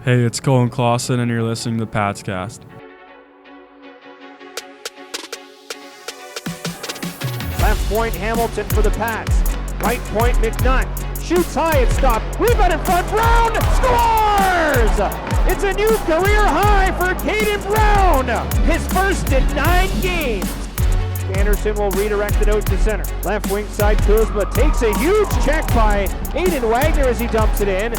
Hey, it's Cohen Klassen, and you're listening to the Patscast. Left point, Hamilton for the Pats. Right point, McNutt. Shoots high and stopped. Rebound in front, Brown scores! It's a new career high for Caden Brown. His first in 9 games. Anderson will redirect it out to center. Left wing side, Kuzma takes a huge check by Aiden Wagner as he dumps it in.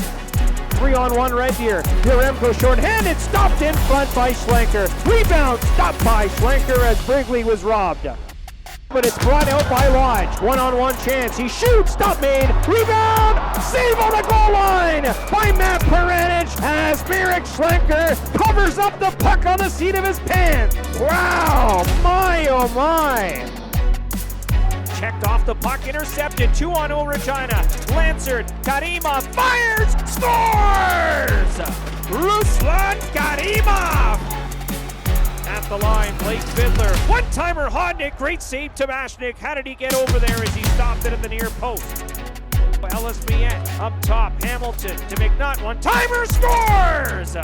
3-on-1 Red Deer. Yaremko short-handed, stopped in front by Schlenker. Rebound stopped by Schlenker as Brigley was robbed. But it's brought out by Lodge. One-on-one chance. He shoots, stop made. Rebound, save on the goal line by Matt Peranich as Merrick Schlenker covers up the puck on the seat of his pants. Wow, my oh my. Checked off the puck, intercepted, 2-on-0 Regina. Lansard, Karimov fires, scores! Ruslan Karimov! At the line, Blake Fiddler. One-timer Hodnick, great save Tomashnik. How did he get over there as he stopped it at the near post? Ellis Miette up top, Hamilton to McNutt. One-timer scores!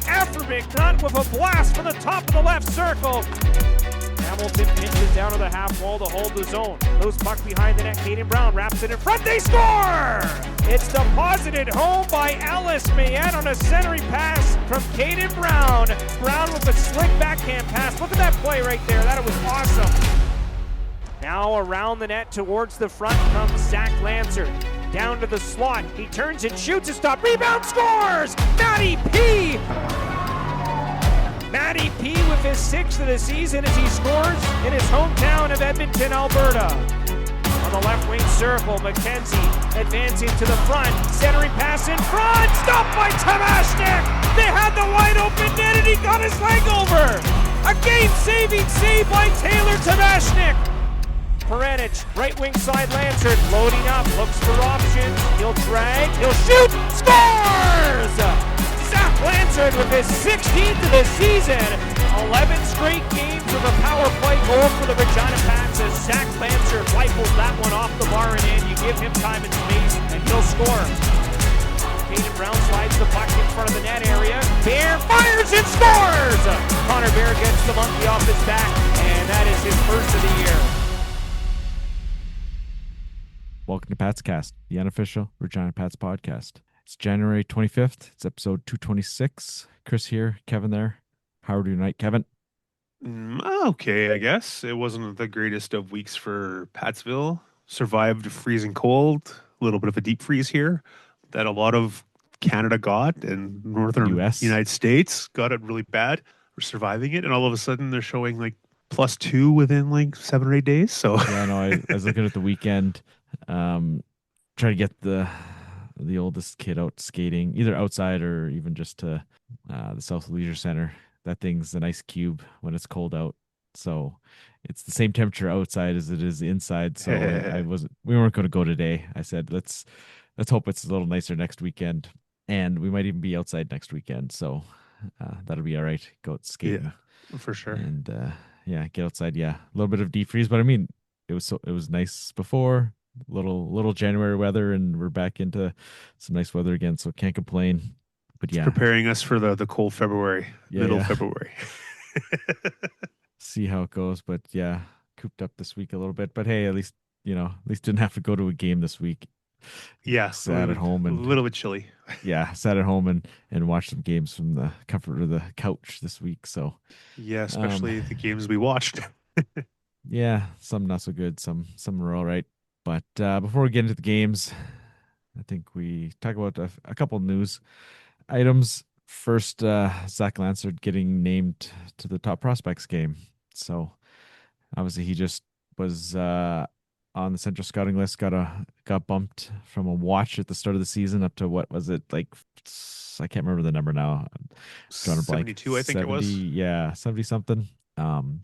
After McNutt with a blast from the top of the left circle. Hamilton pinches down to the half wall to hold the zone. Loose puck behind the net. Caden Brown wraps it in front. They score! It's deposited home by Ellis Miette on a centering pass from Caden Brown. Brown with a slick backhand pass. Look at that play right there. That was awesome. Now around the net towards the front comes Zach Lansard. Down to the slot. He turns and shoots a stop. Rebound scores! Matty P! Matty P with his 6th of the season as he scores in his hometown of Edmonton, Alberta. On the left wing circle, McKenzie advancing to the front, centering pass in front, stopped by Tomashnik. They had the wide open net and he got his leg over. A game-saving save by Taylor Tomashnik. Peranich, right wing side Lansard, loading up, looks for options. He'll drag, he'll shoot, scores! Zach Lansard with his 16th of the season. 11 straight games with a power play goal for the Regina Pats as Zach Lansard rifles that one off the bar and in. You give him time and space and he'll score. Caden Brown slides the puck in front of the net area. Bear fires and scores! Connor Bear gets the monkey off his back and that is his first of the year. Welcome to Patscast, the unofficial Regina Pats podcast. It's January 25th. It's episode 226. Chris here, Kevin there. How are you tonight, Kevin? Okay, I guess. It wasn't the greatest of weeks for Pattsville. Survived freezing cold, a little bit of a deep freeze here that a lot of Canada got, and northern US. United States got it really bad. We're surviving it, and all of a sudden they're showing like +2 within like 7 or 8 days. So Yeah, no, I was looking at the weekend, trying to get the oldest kid out skating, either outside or even just to the South Leisure Center. That thing's an ice cube when it's cold out, so it's the same temperature outside as it is inside. So we weren't going to go today. I said let's hope it's a little nicer next weekend, and we might even be outside next weekend. So that'll be all right. Go out skating, yeah, for sure. And get outside. Yeah, a little bit of deep freeze, but I mean it was nice before. Little January weather, and we're back into some nice weather again, so can't complain. But yeah, it's preparing us for the cold February, middle February. See how it goes. But yeah, cooped up this week a little bit. But hey, at least didn't have to go to a game this week. Yeah, sat at home and a little bit chilly. Yeah, sat at home and watched some games from the comfort of the couch this week. So yeah, especially the games we watched. Yeah, some not so good, some were all right. But before we get into the games, I think we talk about a couple news items. First, Zach Lansard getting named to the top prospects game. So obviously he just was on the Central Scouting list, got bumped from a watch at the start of the season up to what was it, like, I can't remember the number now. 72, I think 70, it was. Yeah, 70 something.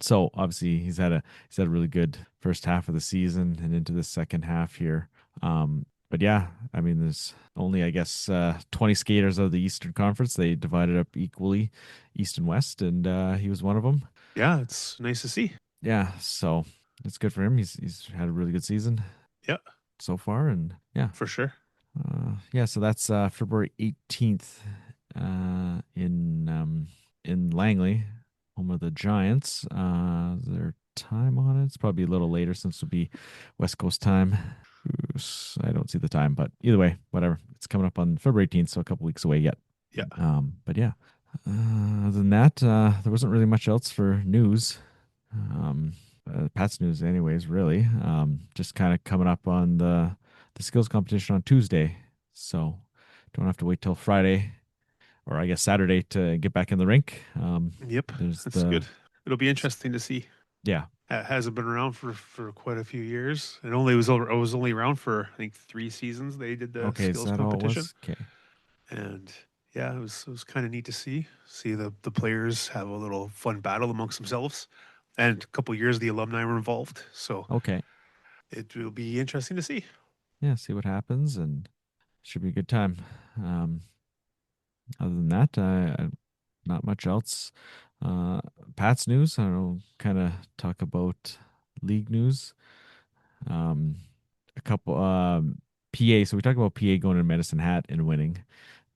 So obviously he's had a really good first half of the season and into the second half here. But yeah, I mean, there's only, I guess, 20 skaters out of the Eastern Conference. They divided up equally, East and West, and he was one of them. Yeah, it's nice to see. Yeah, so it's good for him. He's had a really good season. Yeah, so far, and yeah, for sure. So that's February 18th in Langley, home of the Giants. Their time on it? It's probably a little later since it'll be West Coast time. I don't see the time, but either way, whatever. It's coming up on February 18th, so a couple weeks away yet. Yeah. But yeah, other than that, there wasn't really much else for news. Pat's news, anyways, really. Just kind of coming up on the skills competition on Tuesday, so don't have to wait till Friday or I guess Saturday to get back in the rink. Yep. There's That's good. It'll be interesting to see. Yeah. It hasn't been around for quite a few years. It was only around for I think 3 seasons. They did the Okay, is skills that all it competition, was? Okay. and yeah, it was kind of neat to see the players have a little fun battle amongst themselves. And a couple years the alumni were involved, so Okay. it will be interesting to see. Yeah, see what happens, and should be a good time. Other than that, not much else. Pat's news. I don't know. Kind of talk about league news. A couple. PA. So we talked about PA going to Medicine Hat and winning.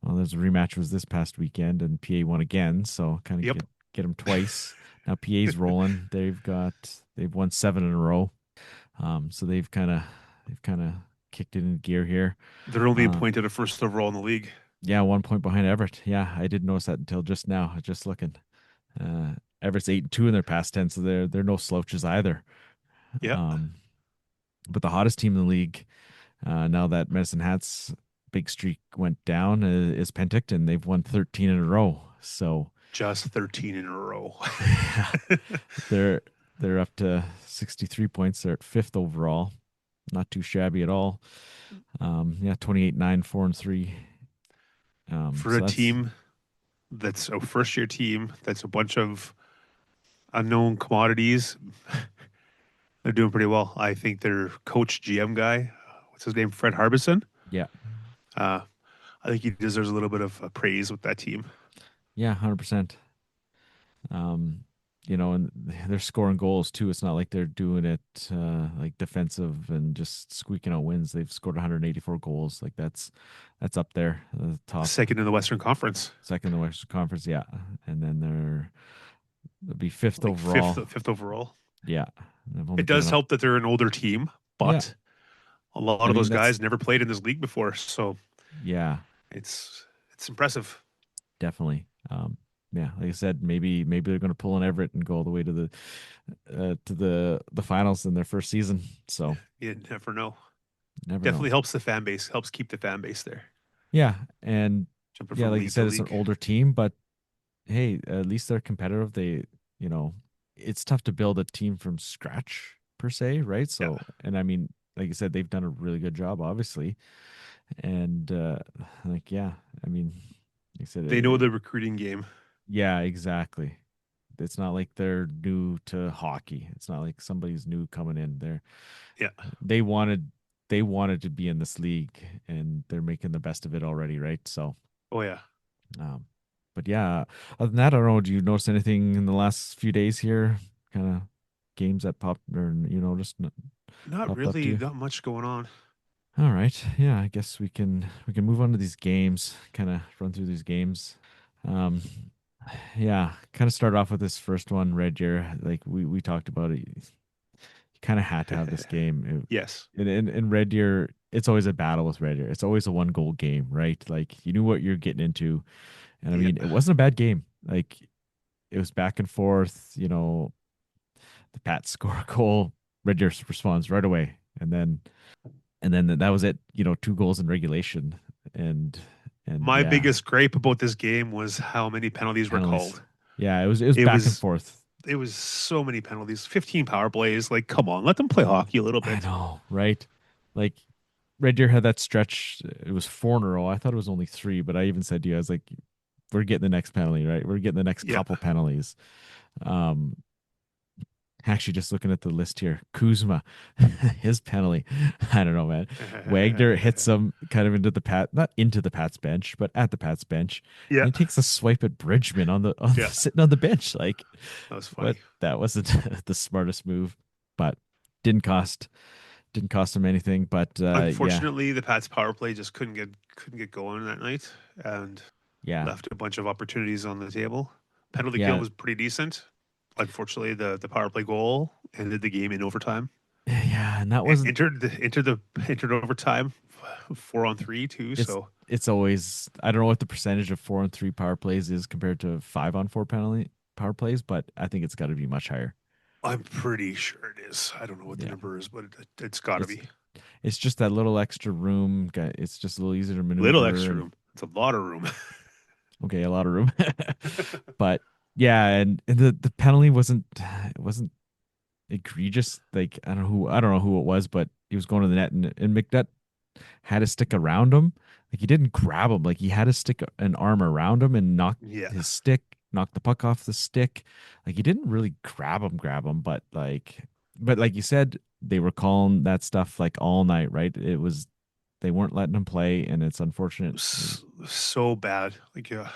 Well, there's a rematch was this past weekend, and PA won again. So kind of Yep. get them twice. Now PA's rolling. They've won 7 in a row. So they've kind of kicked it in gear here. They're only appointed a first overall in the league. Yeah, 1 point behind Everett. Yeah, I didn't notice that until just now. Just looking. Everett's 8-2 in their past 10, so they're no slouches either. Yeah. But the hottest team in the league, now that Medicine Hat's big streak went down, is Penticton. They've won 13 in a row. So Just 13 in a row. yeah, they're up to 63 points. They're at 5th overall. Not too shabby at all. 28-9, 4-3. For a team that's a first year team, that's a bunch of unknown commodities, they're doing pretty well. I think their coach GM guy, what's his name, Fred Harbison. Yeah. I think he deserves a little bit of praise with that team. Yeah, 100%. And they're scoring goals too. It's not like they're doing it like defensive and just squeaking out wins. They've scored 184 goals. Like that's up there, the top Second in the Western Conference. second in the Western Conference. Yeah, and then they'll be 5th overall. Fifth overall. Yeah, It does help that they're an older team, but a lot of those that's- guys never played in this league before, so Yeah, it's impressive. definitely. Yeah, like I said, maybe they're going to pull in Everett and go all the way to the finals in their first season. So You never know. never Definitely know. helps the fan base, helps keep the fan base there. Yeah, and Jumping yeah, from like league you said, to it's an league. older team, but hey, at least they're competitive. It's tough to build a team from scratch per se, right? So, and I mean, like you said, they've done a really good job, obviously, and like I mean, like I said, They know the recruiting game. yeah, exactly. It's not like they're new to hockey. It's not like somebody's new coming in. Yeah. They wanted to be in this league, and they're making the best of it already, right? So, Oh yeah. but yeah, other than that, I don't know. Do you notice anything in the last few days here? Kind of games that popped, or just Not popped up to really, you? not much going on. All right, yeah, I guess we can move on to these games. Kind of run through these games. Um, yeah, kind of start off with this first one, Red Deer. Like we talked about it. You kind of had to have this game. Yes. In Red Deer, it's always a battle with Red Deer. It's always a 1-goal game, right? Like you knew what you're getting into. And I mean, it wasn't a bad game. Like it was back and forth, the Pats score a goal, Red Deer responds right away. And then that was it, 2 goals in regulation. And My yeah, biggest gripe about this game was how many penalties were penalties. called. Yeah, it was It back was- and forth. It was so many penalties. 15 power plays. Like, come on, let them play hockey a little I bit. know, right? Like Red Deer had that stretch. It was 4 in a row. I thought it was only 3, but I even said to you, I was like, we're getting the next penalty, right? We're getting the next Yeah. couple penalties. Actually, just looking at the list here, Kuzma, his penalty. I don't know, man. Wagner hits him kind of into the not into the Pats bench, but at the Pats bench. Yeah. And he takes a swipe at Bridgman Yeah. sitting on the bench. Like, That was funny. but that wasn't the smartest move. But didn't cost him anything. But Unfortunately, the Pats power play just couldn't get going that night, and Yeah. left a bunch of opportunities on the table. Penalty kill Yeah. was pretty decent. Unfortunately, the power play goal ended the game in overtime. Yeah, and that wasn't Entered overtime, 4-on-3 too. it's So it's always I don't know what the percentage of 4-on-3 power plays is compared to 5-on-4 penalty power plays, but I think it's got to be much higher. I'm pretty sure it is. I don't know what the Yeah. number is, but it's got to It's be it's just that little extra room. It's just a little easier to little maneuver extra and room. It's a lot of room. okay, a lot of room. But yeah, and the penalty wasn't it wasn't egregious. Like I don't know who it was, but he was going to the net and McNutt had to stick around him. Like he didn't grab him. Like he had to stick an arm around him and Yeah. knock the puck off the stick. Like he didn't really grab him, but like you said, they were calling that stuff like all night, right? They weren't letting him play, and it's unfortunate. So bad. Like, yeah,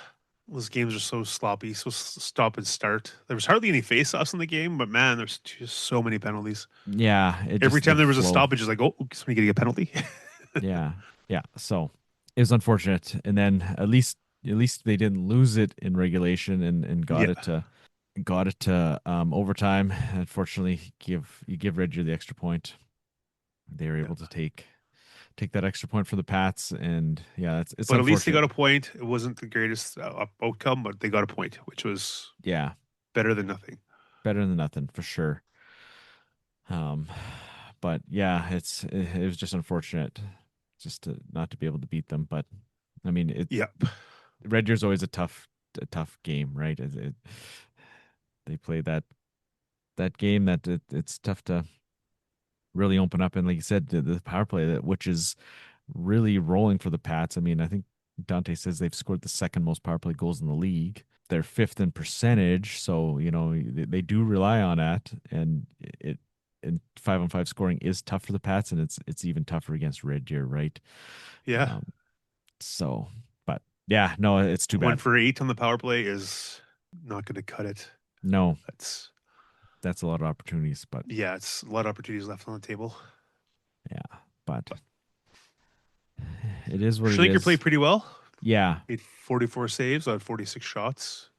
those games are so sloppy, so stop and start. There was hardly any face-offs in the game, but man, there's just so many penalties. Yeah, it Every just the time there was a flow. stoppage, it's like, oh, somebody getting a penalty. Yeah, yeah. So it was unfortunate, and then at least they didn't lose it in regulation and Yeah, got it to overtime. Unfortunately, you give Red Deer the extra point. They were yeah. able to take that extra point for the Pats, and yeah, it's But at least they unfortunate. got a point. It wasn't the greatest outcome, but they got a point, which was Yeah, better than nothing. better than nothing for sure. Um, but yeah, it was just unfortunate, just to not to be able to beat them. But I mean, Yeah, Red Deer's always a tough game, right? They play that game that it's tough to really open up. And like you said, the power play which is really rolling for the Pats. I mean, I think Dante says they've scored the second most power play goals in the league. They're fifth in percentage, so they do rely on that, and it and 5-on-5 scoring is tough for the Pats, and it's even tougher against Red Deer, right? yeah. Um, so, but yeah, no, it's too One bad. for eight on the power play is not going to cut it. No, That's that's a lot of opportunities, but yeah, it's a lot of opportunities left on the table. yeah, but it is what it Schlinker played is. pretty well. Yeah. Made 44 saves on 46 shots.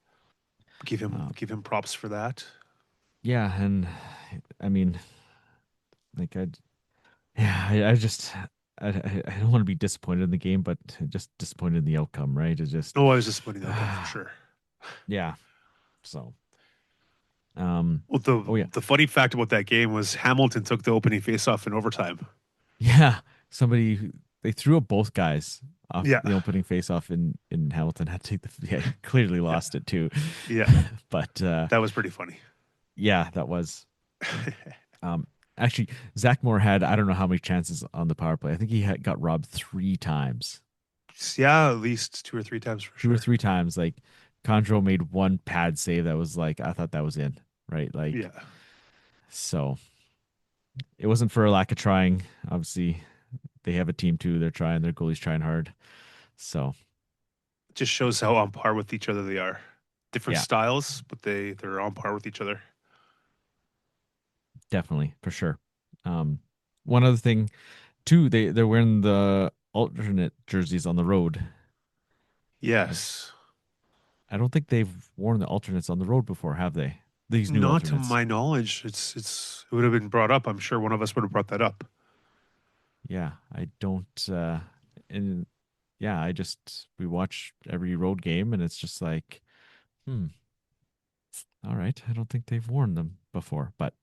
Um, Give him props for that. yeah, and I mean, like yeah, I just I don't want to be disappointed in the game, but just disappointed in the outcome, right? It's just Oh, I was disappointed in the outcome for sure. yeah. So, Well, oh yeah, the funny fact about that game was Hamilton took the opening faceoff in overtime. yeah. They threw up both guys off Yeah, the opening faceoff in Hamilton. Had to take yeah, he clearly yeah, lost it too, yeah. but That was pretty funny. yeah, that was um. Actually, Zach Moore had I don't know how many chances on the power play. I think he got robbed 3 times. Yeah, at least two or three times for Two or sure. three times. Like Condro made one pad save that was like I thought that was in, right? Like Yeah, so it wasn't for a lack of trying. Obviously, they have a team too. They're trying, their goalie's trying hard. So just shows how on par with each other they are. Different yeah, styles, but they're on par with each other. definitely for sure. Um One other thing too, they're wearing the alternate jerseys on the road. I, Yes, I don't think they've worn the alternates on the road before, have they? These new not to alternates. my knowledge. It would have been brought up. I'm sure one of us would have brought that up. Yeah, I don't and yeah, we watch every road game and it's just like, hmm, all right. I don't think they've worn them before, but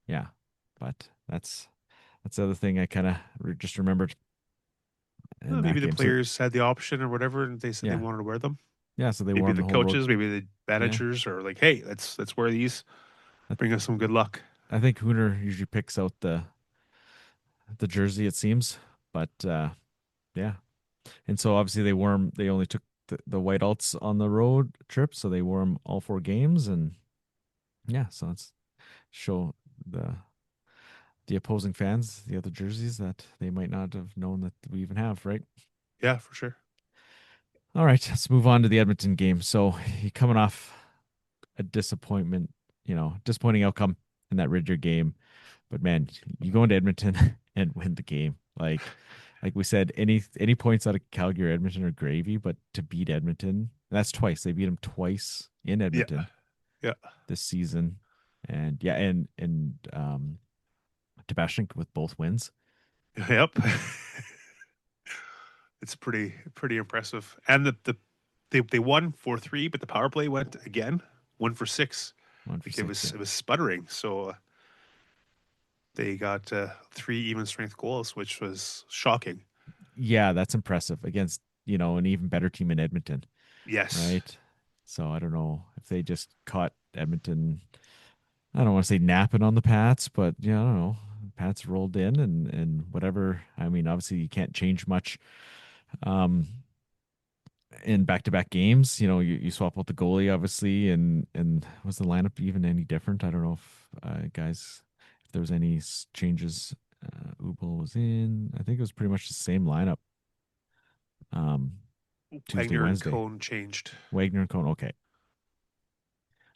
yeah, but that's the other thing I kind of just remembered in Maybe that the game. So players had the option or whatever, and they said they yeah, wanted to wear them. yeah. So they wore Maybe them the the whole road. coaches, maybe the Yeah, managers are like, "Hey, let's wear these. I, Bring us some good luck." I think Hooner usually picks out the jersey. It seems, but yeah. And so obviously they wore 'em. They only took the white alts on the road trip, so they wore them all 4 games, and yeah. So let's show the opposing fans the other jerseys that they might not have known that we even have, right? Yeah, for sure. All right, let's move on to the Edmonton game. So he coming off a disappointing outcome in that Ridger game. But man, you go into Edmonton and win the game. Like like we said, any points out of Calgary or Edmonton are gravy, but to beat Edmonton, that's twice. They beat them twice in Yeah. Edmonton Yeah. this season, and yeah, and Tabashnik with both wins. Yep. It's pretty impressive. And they won 4-3, but the power play went again 1 for 6. One for Like six. Yeah. it was sputtering. So they got 3 even strength goals, which was shocking. Yeah, that's impressive against an even better team in Edmonton, Yes. right? So I don't know if they just caught Edmonton. I don't want to say napping on the Pats, but yeah, I don't know. Pats rolled in and whatever. I mean, obviously you can't change much um in back-to-back games. You swap out the goalie obviously, and was the lineup even any different? I don't know if guys, if there was any changes. Ubel was in. I think it was pretty much the same lineup. Um, Tuesday, Wagner and Wednesday. Cohen changed. Wagner and Cohen. Okay.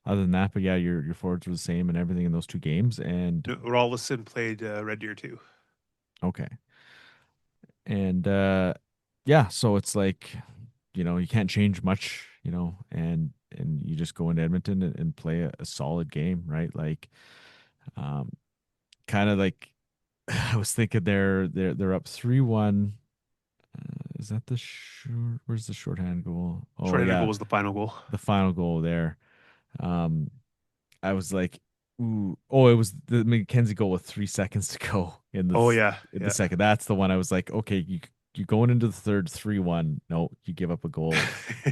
Other than that, but yeah, your forwards were the same and everything in those two games. And Rawlinson played Red Deer too. okay. And yeah, so it's like, you can't change much, and you just go into Edmonton and play a solid game, right? Like um kind of like I was thinking they're up 3-1. Is that the short where's the shorthand goal? Oh Shorthanded yeah, goal was the final goal. the final goal there. Um I was like, ooh, oh, it was the McKenzie goal with 3 seconds to go Oh yeah, in the yeah. second. That's the one I was like, okay, you going into the third 3-1. No, you give up a goal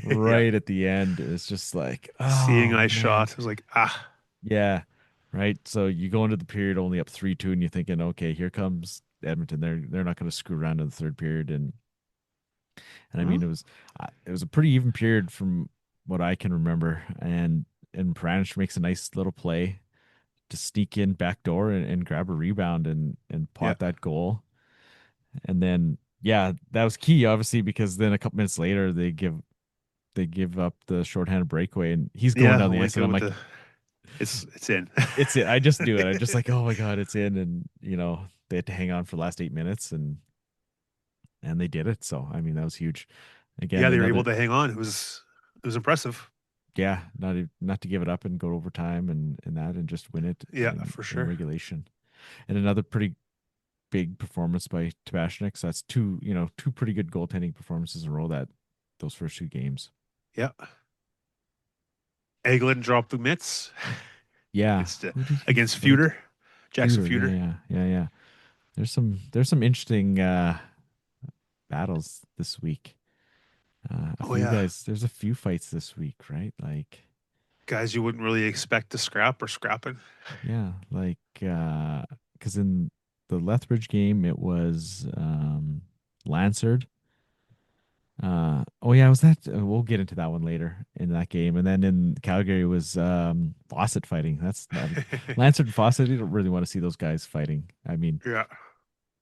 Yeah. right at the end. It's just like, Seeing oh eye man. shot. I was like, ah. Yeah. Right. So you go into the period only up 3-2 and you're thinking, okay, here comes Edmonton. They're not going to screw around in the third period. And I Huh? mean, it was a pretty even period from what I can remember. And Pranich makes a nice little play to sneak in back door and grab a rebound and Yeah. pot that goal. And then yeah, that was key obviously because then a couple minutes later they give up the shorthanded breakaway and he's going Yeah. down the Went ice and in I'm with like, the it's in. it's it. I just knew it. I'm just like, oh my God, it's in. And they had to hang on for the last 8 minutes and they did it. So I mean that was huge. Again, Yeah, they were able another to hang on. It was impressive. yeah, not to give it up and go to overtime and that and just win it Yeah, in for sure. regulation. And another pretty big performance by Tabashnik. So that's two pretty good goaltending performances in a row that those first two games. Yeah. Eglin dropped the mitts Yeah. against Who did he against fight? Feuder, Jackson Feuder. Yeah, Feuder. yeah. There's some interesting battles this week. A Oh few yeah, guys. There's a few fights this week, right? Like guys you wouldn't really expect to scrap or scrapping. yeah, like because in the Lethbridge game it was Lansard. Oh yeah, was that? We'll get into that one later in that game, and then in Calgary was Fawcett fighting. That's not Lansard and Fawcett. You don't really want to see those guys fighting. I mean, Yeah,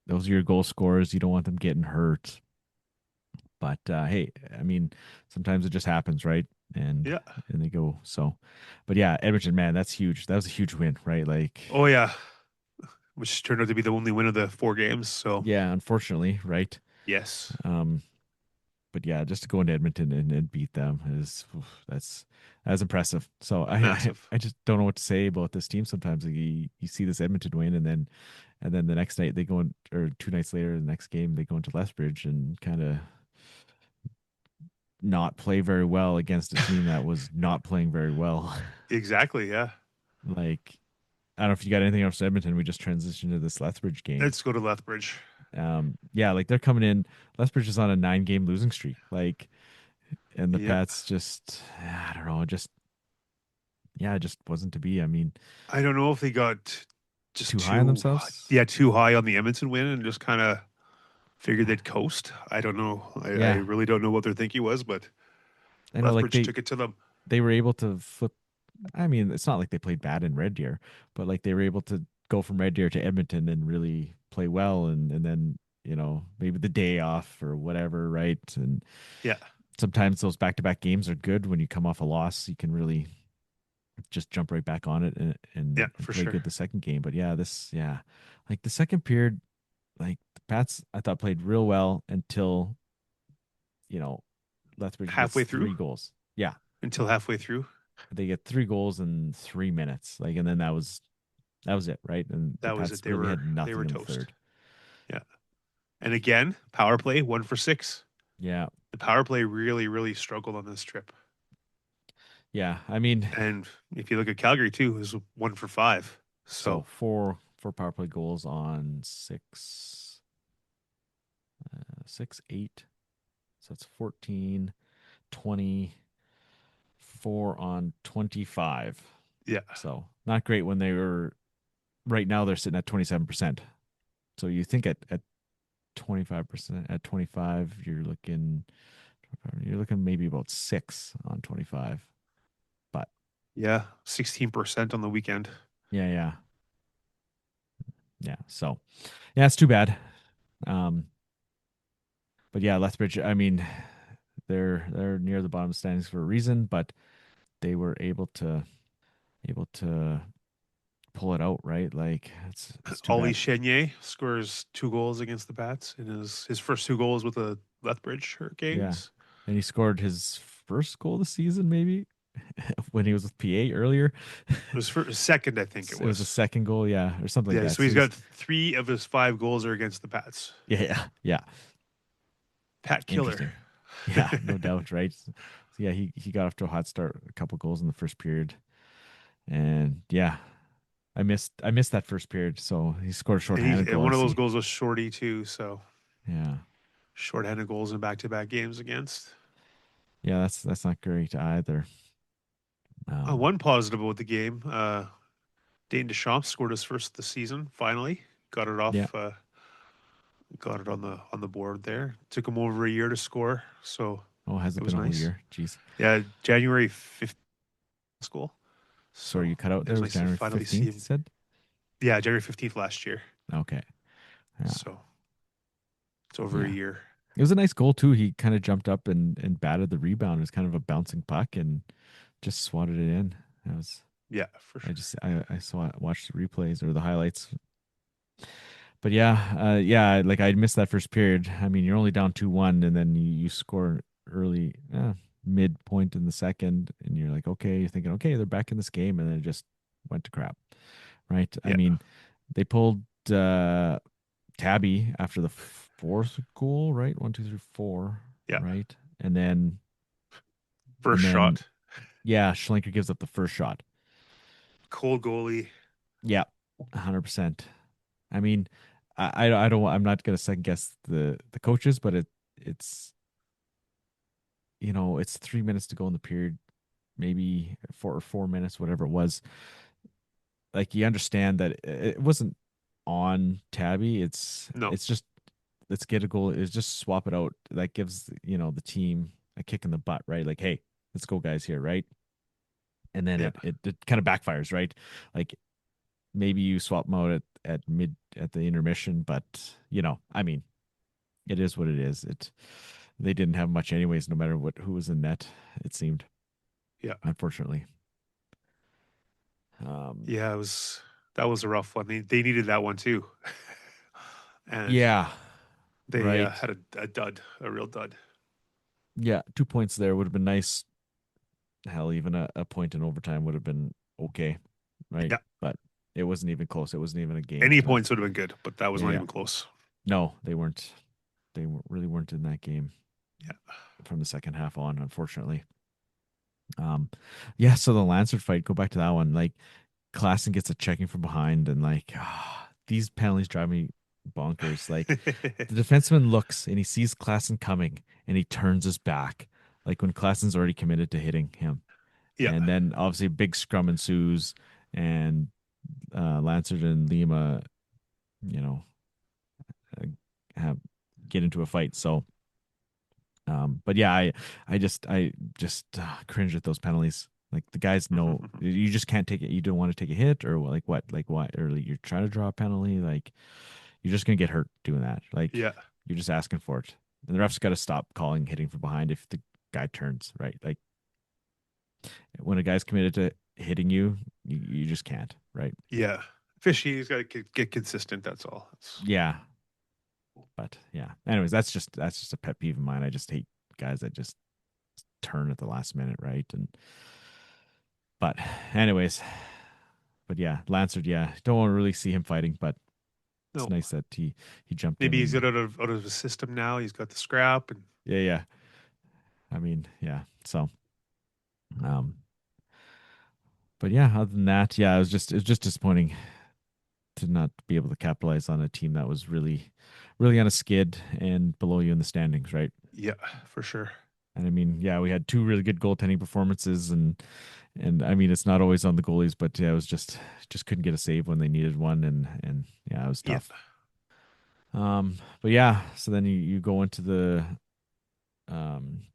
those are your goal scorers. You don't want them getting hurt. But hey, I mean, sometimes it just happens, right? And yeah. and they go so. But yeah, Edmonton, man, that's huge. That was a huge win, right? Like, Oh yeah, which turned out to be the only win of the 4 games. So yeah, unfortunately, right? yes, Um, but yeah, just to go into Edmonton and beat them is that's impressive. So massive. I just don't know what to say about this team. Sometimes like, you see this Edmonton win, and then the next night they go in, or 2 nights later, the next game they go into Lethbridge and kind of not play very well against a team that was not playing very well. Exactly. Yeah. Like I don't know if you got anything else to Edmonton. We just transitioned to this Lethbridge game. Let's go to Lethbridge. Yeah, like they're coming in. Lethbridge is on a 9 game losing streak. Like, and the Yeah. Pats just, I don't know, just yeah, it just wasn't to be. I mean, I don't know if they got just too high on themselves. yeah, too high on the Edmonton win and just kind of figured they'd coast. I don't know. I Yeah, really don't know what their thinking was, but I know. Like Lethbridge took it to them. they were able to flip. I mean, it's not like they played bad in Red Deer, but like they were able to go from Red Deer to Edmonton and really play well, and then maybe the day off or whatever, right? And Yeah. sometimes those back-to-back games are good when you come off a loss. You can really just jump right back on it and Yeah, and for play sure. good the second game. But yeah, like the second period, like the Pats, I thought played real well until you know Lethbridge gets Halfway through, 3 goals. Yeah, until halfway through. they get 3 goals in 3 minutes. Like, and then that was it, right? And the That was Pats it. really had They nothing were in the toast. third. Yeah. And again, power play 1 for 6. Yeah, The power play really, really struggled on this trip. yeah. I mean, And if you look at Calgary too, it was 1 for 5. so So four power play goals on six, 8. So it's 14, 24 on 25. yeah, So not great when they were right now they're sitting at 27%. So you think at 25%, at 25 you're looking maybe about 6 on 25. But yeah, 16% on the weekend. yeah, yeah. Yeah. So yeah, it's too bad. Um but yeah, Lethbridge, I mean, they're near the bottom of the standings for a reason, but they were able to pull it out, right? Like it's too Ollie bad. Chenier scores 2 goals against the Pats in his first 2 goals with the Lethbridge Yeah. Hurricanes. And he scored his first goal of the season, maybe when he was with PA earlier. It was for second, I think it It was a was. second goal, yeah, or something like Yeah, that. so So he's he's got 3 of his 5 goals are against the Pats. yeah, yeah, yeah. Pat Killer. Interesting. Yeah, no doubt, right? So yeah, he got off to a hot start, a couple goals in the first period. And yeah, I missed that first period. So he scored a shorthanded And goal. I one of those see. goals was shorty too. So Yeah. shorthanded goals in back-to-back games against. Yeah, that's not great either. Um, One positive about the game, Dane Deschamps scored his first of the season. Finally, got it yeah. off. Got it on the board there. Took him over a year to score, so Oh, has it it was been a whole nice. year? Jeez. Yeah, January 15th school. Sorry, So you cut out it there. It was was nice to January finally see 15th, you him. said? Yeah, January 15th last year. Okay. Yeah. So it's over a Yeah. year. It was a nice goal too. He kind of jumped up and batted the rebound. It was kind of a bouncing puck and just swatted it in. That was Yeah, for I sure. just I saw watched the replays or the highlights. But yeah, yeah, like I missed that first period. I mean, you're only down 2-1 and then you score early, midpoint in the second and you're like, okay, you're thinking, okay, they're back in this game and then it just went to crap. Right? I Yeah, mean, they pulled Tabby after the fourth goal, right? One, two, three, four, yeah. right? And then First and then shot, yeah, Schlenker gives up the first shot. cold goalie. Yeah, 100%. I mean, I don't I'm not gonna second guess the coaches, but it's it's 3 minutes to go in the period, maybe 4 minutes, whatever it was. Like you understand that it wasn't on Tabby. No, It's just let's get a goal. It's just swap it out. That gives the team a kick in the butt, right? Like, hey, let's go, guys, here, right? And then yeah, it kind of backfires, right? Like maybe you swap them out at the intermission, but I mean, it is what it is. They didn't have much anyways, no matter who was in net, it seemed, yeah, unfortunately. Um, yeah. That was a rough one. They needed that one too, and yeah, they right. had a dud, a real dud. Yeah, 2 points there would have been nice. Hell, even a point in overtime would have been okay, right? Yeah, But it wasn't even close. It wasn't even a game any to. points would have been good, but that was Yeah, not yeah. even close. No, they weren't. Really weren't in that game Yeah, from the second half on, unfortunately. Um, yeah. So the Lancers fight. Go back to that one. Like Klassen gets a checking from behind, and like these penalties drive me bonkers. Like the defenseman looks and he sees Klassen coming, and he turns his back. Like when Klassen's already committed to hitting him, yeah, and then obviously a big scrum ensues, and Lancers and Lima, you know, uh, have get into a fight. So, but yeah, I just cringe at those penalties. Like the guys know you just can't take it. You don't want to take a hit or like what? Like what? Or like you're trying to draw a penalty. Like you're just gonna get hurt doing that. Like yeah, you're just asking for it. And the refs got to stop calling hitting from behind if the guy turns, right? Like when a guy's committed to hitting you, you just can't, right? yeah. Fishy's got to get consistent. That's all. Yeah. But yeah. Anyways, that's just a pet peeve of mine. I just hate guys that just turn at the last minute, right? And but anyways, but yeah, Lansard, yeah, don't really see him fighting, but it's No, nice that he jumped in maybe he's and out of his system now. He's got the scrap, and yeah, yeah. I mean, yeah. So, um, but yeah, other than that, yeah, it was just disappointing to not be able to capitalize on a team that was really, really on a skid and below you in the standings, right? yeah, for sure. And I mean, yeah, we had two really good goaltending performances, and I mean, it's not always on the goalies, but yeah, it was just couldn't get a save when they needed one, and yeah, it was Yeah, tough. But yeah, so then you go into the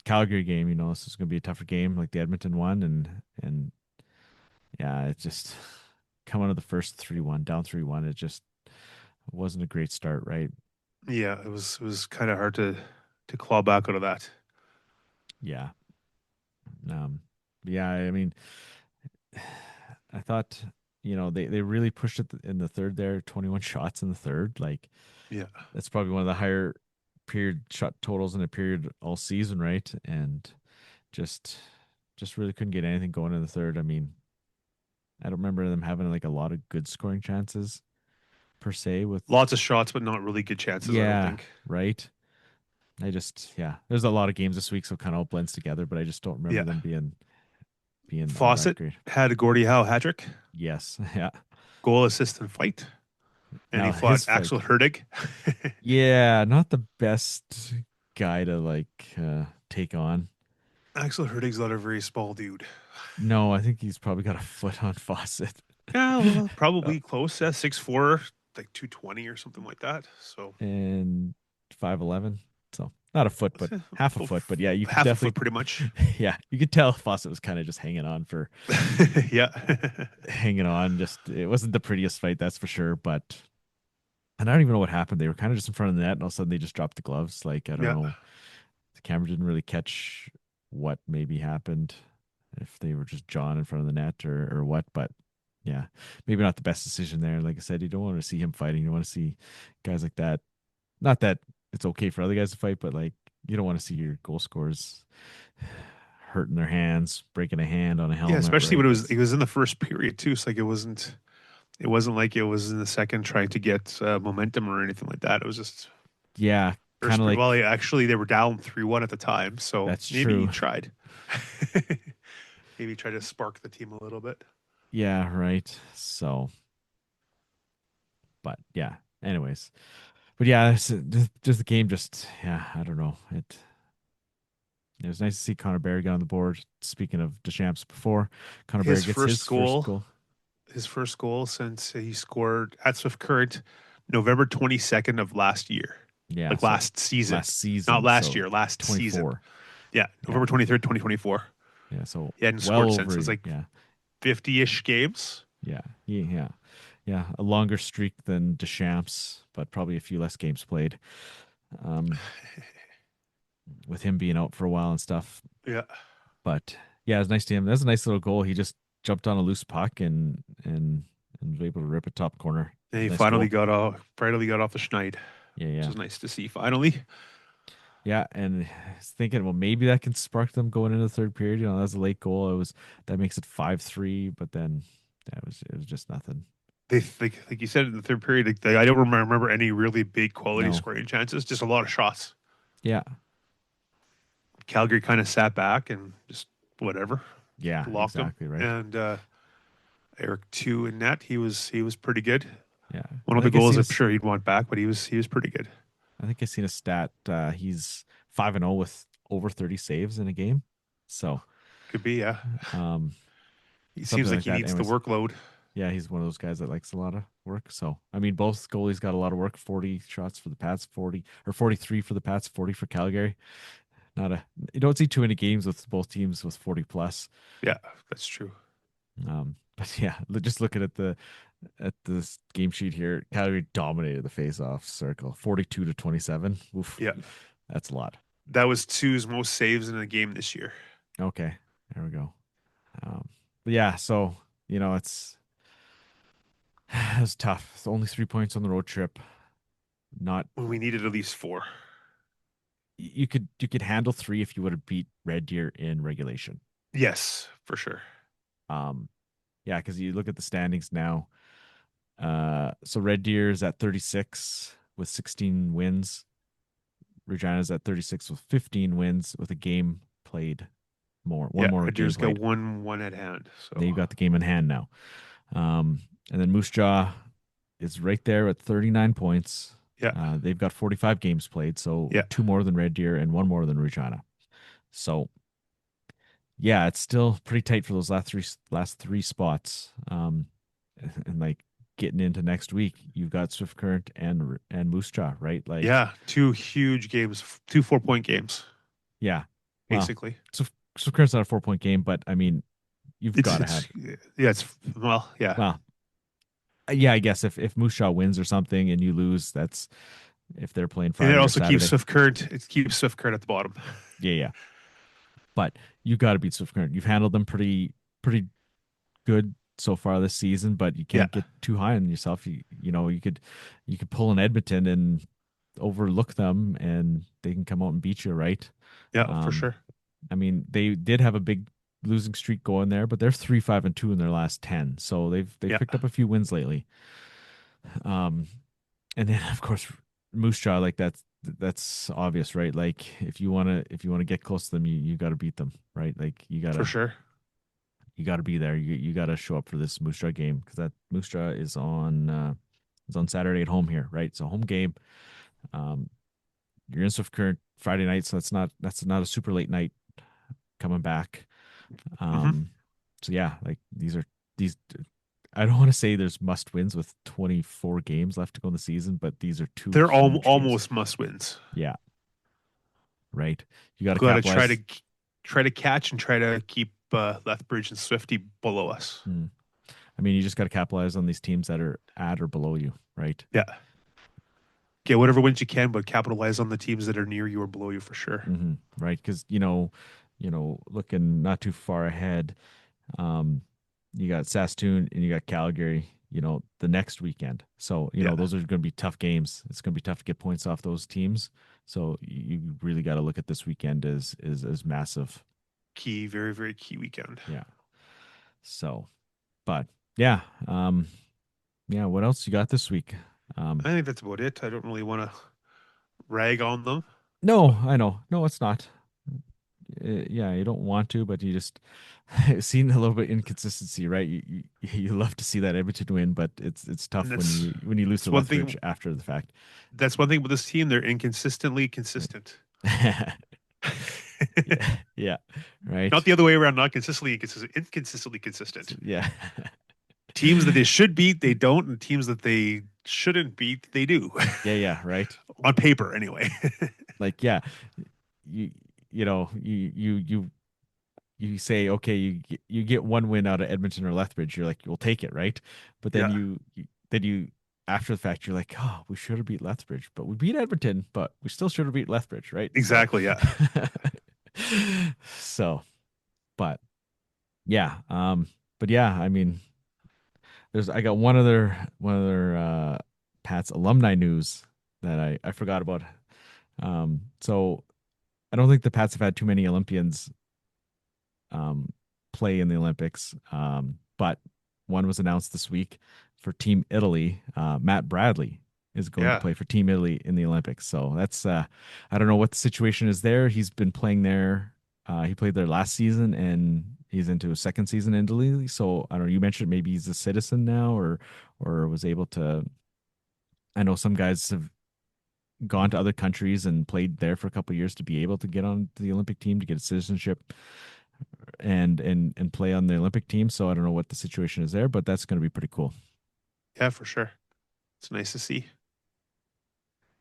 Calgary game. You know, this is going to be a tougher game, like the Edmonton one, and yeah, it just come out of the first 3-1, down 3-1. It just wasn't a great start, right? yeah. It was kind of hard to claw back out of that. Yeah. Um, yeah, I mean, I thought, they really pushed it in the third there, 21 shots in the third. Like, Yeah, that's probably one of the higher period shot totals in a period all season, right? And just just really couldn't get anything going in the third. I mean, I don't remember them having like a lot of good scoring chances per se with lots of shots, but not really good chances. I don't yeah, think. right? Yeah. There's a lot of games this week, so it kind of all blends together, but I just don't remember Yeah, them being all that Fawcett great. had a Gordie Howe hat trick, Yes. Yeah. goal, assist, and fight, and he Now fought his Axel fight. Herdig. Yeah, not the best guy to like take on. Axel Herdig's not a very small dude. No, I think he's probably got a foot on Fawcett. Yeah, well, Uh, probably close. Yeah, 6'4", like 220 or something like that. So and 5'11". So not a foot, but half a well, foot. But yeah, you could half a foot, definitely, pretty much. yeah, you could tell Fawcett was kind of just hanging on for Yeah, hanging on. Just it wasn't the prettiest fight, that's for sure. But and I don't even know what happened. They were kind of just in front of the net, and all of a sudden they just dropped the gloves. Like I don't yeah. know, the camera didn't really catch what maybe happened, if they were just jawing in front of the net or what. But yeah, maybe not the best decision there. Like I said, you don't want to see him fighting. You want to see guys like that. Not that it's okay for other guys to fight, but like you don't want to see your goal scorers hurting their hands, breaking a hand on a Yeah, helmet, especially right? when it That's was in the first period too. So like it wasn't like it was in the second trying to get momentum or anything like that. It was just yeah, kind first. of like Well, actually, they were down 3-1 at the time, so that's maybe he true. tried. Maybe try to spark the team a little bit. Yeah, right. So, but yeah. Anyways, but yeah, just the game. Just yeah, I don't know. It was nice to see Connor Barry get on the board. Speaking of Deschamps before, Connor Barry His gets first his first goal, goal. his first goal since he scored at Swift Current November 22nd of last year, Yeah, like so last season, last not season, last so year, last season. 24. Yeah, Yeah, November 23rd, 2024. yeah, so He hadn't well scored since. It's over. like Yeah, 50-ish games. yeah, a longer streak than Deschamps, but probably a few less games played. Um, with him being out for a while and stuff. Yeah. But yeah, it was nice to him. That's a nice little goal. He just jumped on a loose puck and was able to rip it top corner. And he Nice goal. finally got off the schneid, Yeah, which yeah. is nice to see finally. Yeah, and I was thinking, well, maybe that can spark them going into the third period. You know, that's a late goal. That makes it 5-3, but then it was just nothing. They like you said in the third period, I don't remember any really big quality No. scoring chances, just a lot of shots. Yeah. Calgary kind of sat back and just whatever, Yeah, locked them. exactly right. And Eric two in net, he was pretty good. Yeah. One I of the think I goals seen I'm a, sure he'd want back, but he was pretty good. I think I seen a stat. He's 5-0 with over 30 saves in a game. So, Could be, yeah. um, He something seems like like he that. needs the Anyways, workload. yeah, he's one of those guys that likes a lot of work. So, I mean, both goalies got a lot of work. 40 shots for the Pats, 40 or 43 for the Pats, 40 for Calgary. You don't see too many games with both teams with 40 plus. Yeah, that's true. But yeah, just looking at this game sheet here, Calgary dominated the face-off circle, 42-27. Oof, Yeah, that's a lot. that was two's most saves in a game this year. Okay, there we go. But yeah, so it's it's tough. It's only 3 points on the road trip. not We needed at least 4. you could handle 3 if you would have beat Red Deer in regulation. Yes, for sure. Yeah, because you look at the standings now. So Red Deer is at 36 with 16 wins. Regina's at 36 with 15 wins with a game played more, one Yeah, more Red game Deer's got played. one at hand. Now So you've got the game in hand now. And then Moose Jaw is right there at 39 points. yeah, They've got 45 games played, so yeah, 2 more than Red Deer and 1 more than Regina. So yeah, it's still pretty tight for those last three spots. And like getting into next week, you've got Swift Current and Moose Jaw, right? Like, yeah. 2 huge games, 2 4-point games, yeah. Well, basically. Swift Current's not a 4-point game, but I mean, you've got to It's have. yeah, it's well, yeah. Well, yeah, I guess if Moose Jaw wins or something and you lose, that's if they're playing And it Friday or also keeps Saturday. Swift Current. It keeps Swift Current at the bottom. Yeah, yeah. But you got to beat Swift Current. You've handled them pretty good so far this season, but you Yeah, can't get too high on yourself. You could pull an Edmonton and overlook them, and they can come out and beat you, right? yeah, for Um, sure. I mean, they did have a big losing streak going there, but they're 3-5-2 in their last 10, so they've Yeah, picked up a few wins lately. Um, and then of course Moose Jaw, like that's obvious, right? Like if you wanna get close to them, you got to beat them, right? Like for sure. you got to be there. You got to show up for this Moose Jaw game because that Moose Jaw is on Saturday at home here, right? It's a home game. Um, you're in Swift Current Friday night, so that's not a super late night coming back. Hmm. So yeah, like these. I don't want to say there's must wins with 24 games left to go in the season, but these are 2 They're huge games. almost must wins. Yeah, right. You got to Got to capitalize. try to catch and try to keep Lethbridge and Swifty below us. I mean, you just got to capitalize on these teams that are at or below you, right? Yeah. Get whatever wins you can, but capitalize on the teams that are near you or below you for sure. Right, because looking not too far ahead, you got Saskatoon and you got Calgary. The next weekend. So Yeah. those are going to be tough games. It's going to be tough to get points off those teams. So you really got to look at this weekend as massive. Key, very, very key weekend. Yeah. So, but yeah, yeah. What else you got this week? I think that's about it. I don't really want to rag on them. No, I know. No, it's not. Yeah, you don't want to, but you just seen a little bit inconsistency, right? You love to see that Edmonton win, but it's tough And when you lose that's to one Lethbridge thing. after the fact. That's one thing with this team. They're inconsistently consistent. Yeah, yeah, right. Not the other way around. Not consistently inconsistent. Inconsistently consistent. Yeah, Teams that they should beat, they don't, and teams that they shouldn't beat, they do. yeah, right. On paper, anyway. Like, yeah, you you know you say, okay, you get one win out of Edmonton or Lethbridge, you're like, you'll take it, right? But then Yeah. you after the fact, you're like, oh, we should have beat Lethbridge, but we beat Edmonton, but we still should have beat Lethbridge, right? Exactly. Yeah. So, but yeah, but yeah, I mean, I got one other Pat's alumni news that I forgot about. So I don't think the Pats have had too many Olympians play in the Olympics. But one was announced this week for Team Italy. Matt Bradley is going to play for Team Italy in the Olympics. So that's I don't know what the situation is there. He's been playing there. He played there last season, and he's into his second season in Italy. So I don't know. You mentioned maybe he's a citizen now, or was able to. I know some guys have gone to other countries and played there for a couple of years to be able to get on the Olympic team to get a citizenship and play on the Olympic team. So I don't know what the situation is there, but that's going to be pretty cool. Yeah, for sure. It's nice to see.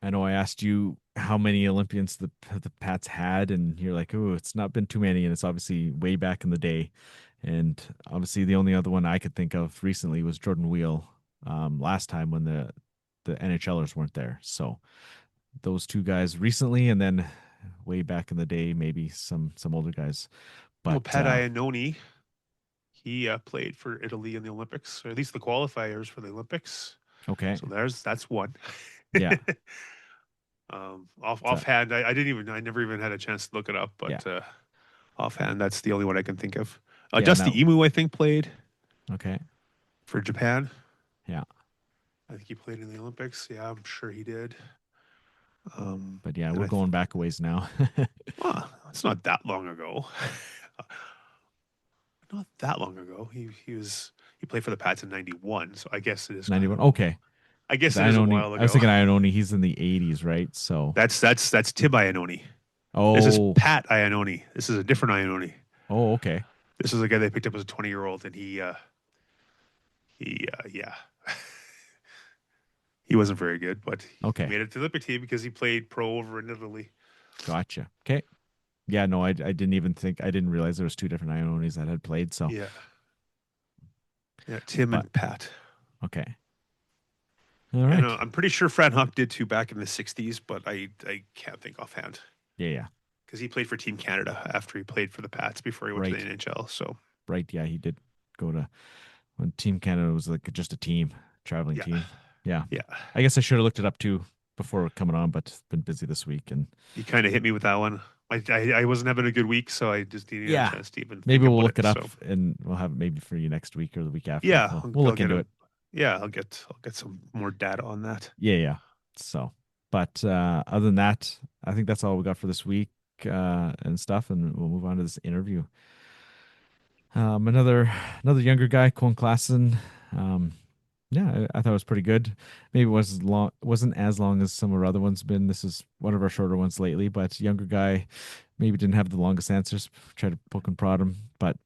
I know I asked you how many Olympians the Pats had, and you're like, oh, it's not been too many, and it's obviously way back in the day. And obviously, the only other one I could think of recently was Jordan Wheel last time when the NHLers weren't there. So those two guys recently, and then way back in the day, maybe some older guys. But Well, Pat Iannone, he played for Italy in the Olympics, or at least the qualifiers for the Olympics. okay, So that's one. Yeah. Offhand, I never even had a chance to look it up, but offhand, that's the only one I can think of. Yeah. Dusty Emu, I think, played Okay. for Japan. Yeah. I think he played in the Olympics. Yeah, I'm sure he did. But yeah, and we're I going back a ways now. Well, it's not that long ago. Not that long ago. He played for the Pats in '91, so I guess it is 91. Okay. I guess it is a Iannone, while I was ago. thinking Iannone, he's in the 80s, right? So That's Tim Iannone. This is oh, Pat Iannone. This is a different Iannone. oh, okay. This is a guy they picked up as a 20-year-old, and yeah, he wasn't very good, but he Okay. made it to the Olympic team because he played pro over in Italy. Gotcha. Okay. Yeah, no, I didn't realize there was two different Iannones that had played. So Yeah, Tim and Pat. okay. All right. And, I'm pretty sure Fran Huck did too back in the '60s, but I can't think offhand. Yeah. Because he played for Team Canada after he played for the Pats before he went to the NHL. So right, yeah, he did go to when Team Canada was like just a team, traveling team. Yeah. I guess I should have looked it up too before coming on, but been busy this week, and you kind of hit me with that one. I wasn't having a good week, so I just didn't have a chance to even. Maybe we'll look it up, and we'll have it maybe for you next week or the week after. Yeah, we'll look into it. Yeah, I'll get some more data on that. Yeah. So, but other than that, I think that's all we got for this week and stuff, and we'll move on to this interview. Another younger guy, Cohen Klassen. Yeah, I thought it was pretty good. Maybe it wasn't as long as some of our other ones been. This is one of our shorter ones lately, but younger guy, maybe didn't have the longest answers. Tried to poke and prod him, but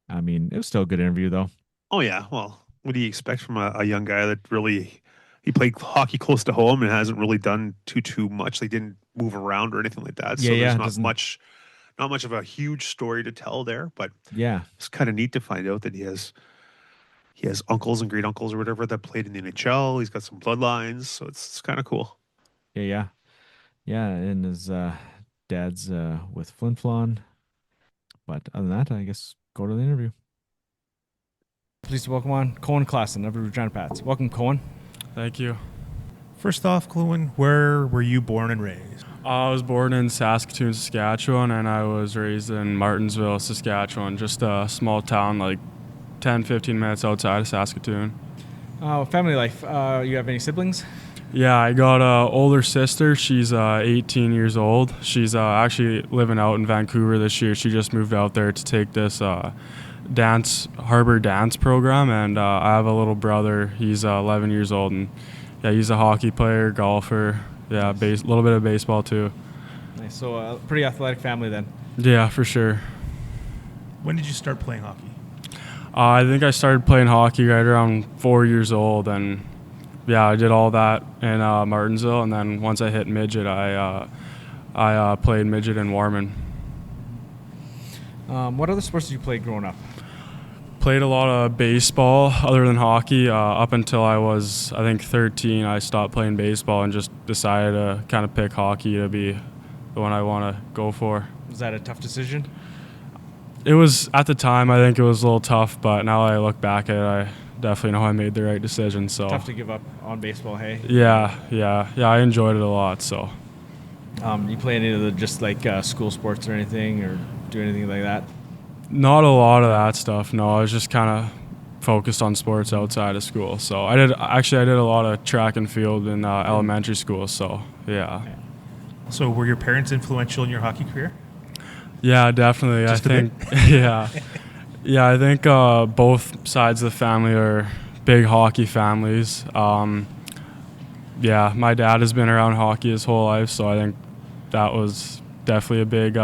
I mean, it was still a good interview though. Oh yeah, well, what do you expect from a young guy that really he played hockey close to home and hasn't really done too much. They didn't move around or anything like that. So there's not much of a huge story to tell there, but yeah, it's kind of neat to find out that he has uncles and great uncles or whatever that played in the NHL. He's got some bloodlines, so it's kind of cool. Yeah. And his dad's with Flin Flon. But other than that, I guess go to the interview. Pleased to welcome on Cohen Klassen of Regina Pats. Welcome, Cohen. Thank you. First off, Cohen, where were you born and raised? I was born in Saskatoon, Saskatchewan, and I was raised in Martinsville, Saskatchewan, just a small town like 10, 15 minutes outside of Saskatoon. Family life. You have any siblings? Yeah, I got an older sister. She's 18 years old. She's actually living out in Vancouver this year. She just moved out there to take this harbor dance program, and I have a little brother. He's 11 years old, and yeah, he's a hockey player, golfer. Yeah, a little bit of baseball too. Nice. So a pretty athletic family then. Yeah, for sure. When did you start playing hockey? I think I started playing hockey right around 4 years old, and yeah, I did all that in Martinsville, and then once I hit midget, I played midget in Warman. What other sports did you play growing up? Played a lot of baseball other than hockey. Up until I was, I think, 13, I stopped playing baseball and just decided to kind of pick hockey to be the one I want to go for. Was that a tough decision? It was, at the time, I think it was a little tough, but now I look back at it, I definitely know I made the right decision. So tough to give up on baseball, hey? Yeah, I enjoyed it a lot, so. You play any of the just like school sports or anything, or do anything like that? Not a lot of that stuff, no. I was just kind of focused on sports outside of school. So I did a lot of track and field in elementary school, so yeah. So were your parents influential in your hockey career? Yeah, definitely. Just I think yeah, I think both sides of the family are big hockey families. Yeah, my dad has been around hockey his whole life, so I think that was definitely a big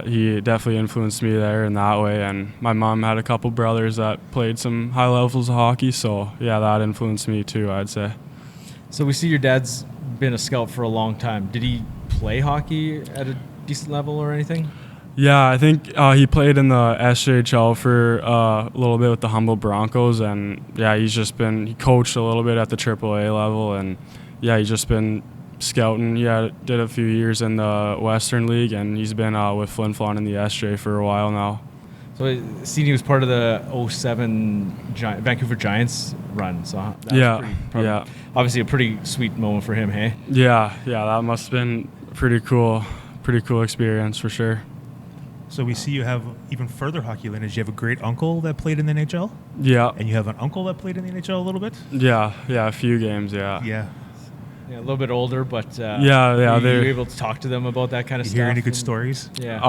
he definitely influenced me there in that way. And my mom had a couple brothers that played some high levels of hockey, so yeah, that influenced me too, I'd say. So we see your dad's been a scout for a long time. Did he play hockey at a decent level or anything? Yeah, I think he played in the SJHL for a little bit with the Humboldt Broncos, and yeah, he coached a little bit at the AAA level, and yeah, he's just been scouting. Yeah, did a few years in the Western League, and he's been with Flin Flon in the SJ for a while now. So Senior was part of the '07 Vancouver Giants run. So that was obviously a pretty sweet moment for him, hey? Yeah, that must have been pretty cool experience for sure. So we see you have even further hockey lineage. You have a great uncle that played in the NHL? Yeah. And you have an uncle that played in the NHL a little bit? Yeah, a few games, yeah. Yeah. Yeah, a little bit older, but were you able to talk to them about that kind of stuff? You hear any good stories? Yeah.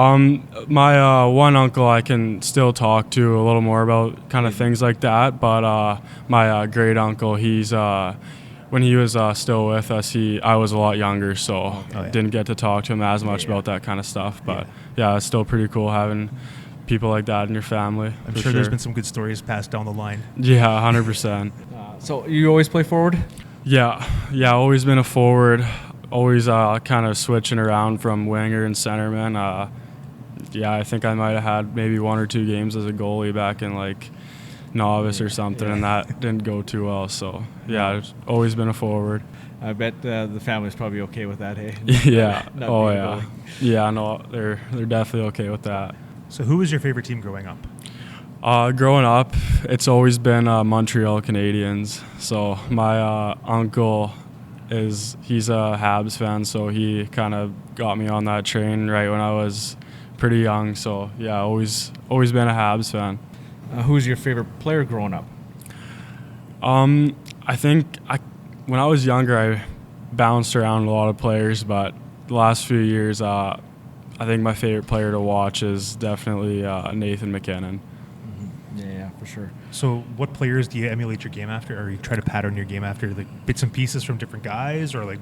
My one uncle I can still talk to a little more about kind of things like that, but my great uncle, he's when he was still with us, I was a lot younger, so didn't get to talk to him as much about that kind of stuff. But it's still pretty cool having people like that in your family. I'm sure there's been some good stories passed down the line. Yeah, 100%. So you always play forward? Yeah, always been a forward, always kind of switching around from winger and centerman. I think I might have had maybe 1 or 2 games as a goalie back in like novice or something, and that didn't go too well. So it's always been a forward. I bet the family's probably okay with that, hey? Yeah. Not Oh being yeah. goalie. Yeah. No, they're definitely okay with that. So who was your favorite team growing up? Growing up, it's always been Montreal Canadiens. So my uncle he's a Habs fan, so he kind of got me on that train right when I was pretty young. So always been a Habs fan. Who's your favorite player growing up? I think when I was younger, I bounced around a lot of players, but the last few years, I think my favorite player to watch is definitely Nathan McKinnon. Yeah, for sure. So what players do you emulate your game after, or you try to pattern your game after, like bits and pieces from different guys, or like